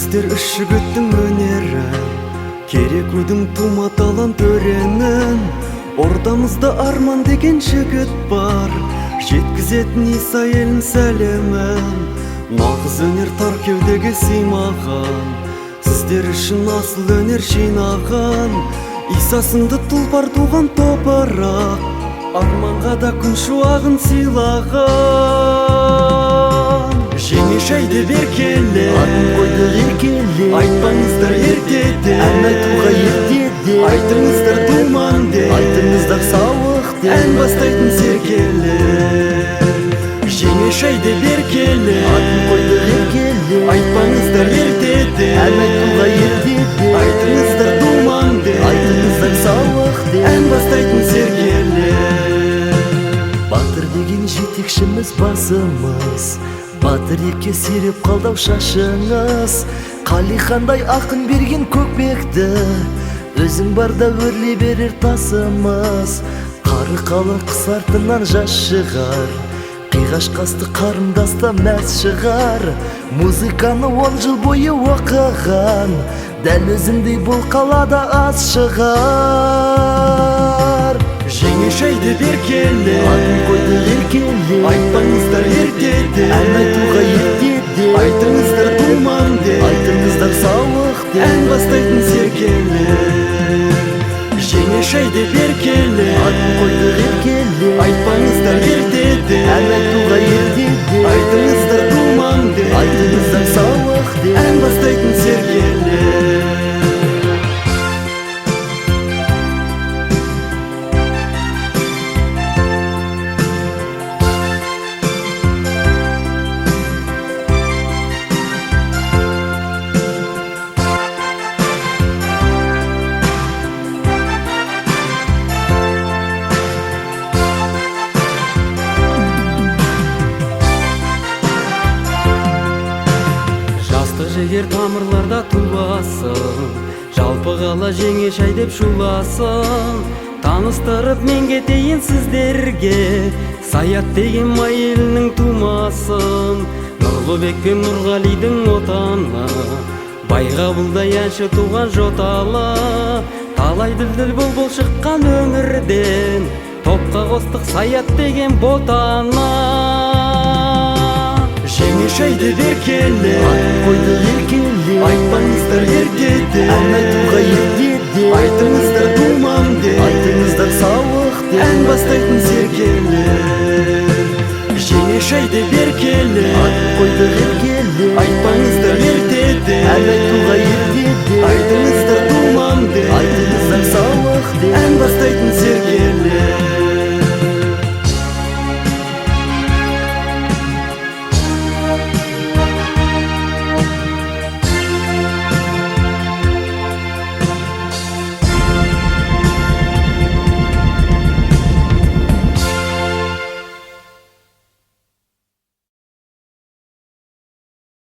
Сіздер үш жігіттің өнері, керекудің тума талант өренін. Ордамызда Арман деген жігіт бар, жеткізетін Иса елін сәлемін. Нағыз өнер тар кеудеге сыймаған, сіздер үшін асыл өнер жинаған. Иса сынды тұлпар туған топырақ, арманға да күн шуағын сыйлаған. Жеңешайды беркеле, атын қойды еркеле, айтпаңыздар ертеде, ән айтуға ертеде, айтыңыздар думанде, айтыңыздар сауықте, ән бастайтын серкелер. Жеңешайды беркеле, атын қойды еркеле, айтпаңыздар ертеде, ән айтуға ертеде, айтыңыздар думанде, айтыңыздар сауықте, ән бастайтын серкелер. Батыр деген жетекшіміз басымыз, батыр еке сиреп қалдау шашыңыз. Қалихандай ақын берген көкбекті, өзің барда өрлей берер тасымыз. Қары қалы қыс артынан жас шығар, қиғаш қасты қарымдаста мәз шығар. Музыканы 10 жыл бойы оқыған, дәл өзіңдей бұл қалада аз шығар. Жеңешайды беркеле, атын қойды еркеле, айтпаңыздар ертеде, ән айтуға ертеде, айтыңыздар думанде, айтыңыздар сауықте, ән бастайтын серкелер. Жеңешайды беркеле, атын қойды еркеле, айтпаңыздар ертеде, ән айтуға ертеде, айтыңыздар думанде, айтыңыздар сауықте, ән бастайтын серкелер. Жігер тамырларда туласын, жалпы қала жеңешай деп шуласын. Таныстырып мен кетейін сіздерге, Саят деген май елінің тумасын. Нұрлыбек пен Нұрғалидың отаны, Байғабылдай әнші туған жоталы. Талай дүлдүл бұлбұл шыққан өңірден, топқа қостық Саят деген ботаны. Жеңешайды беркеле, атын қойды еркеле, айтпаңыздар ертеде, ән айтуға ертеде, айтыңыздар думанде, айтыңыздар сауықте, ән бастайтын серкелер. Жеңешайды беркеле, атын қойды еркеле, айтпаңыздар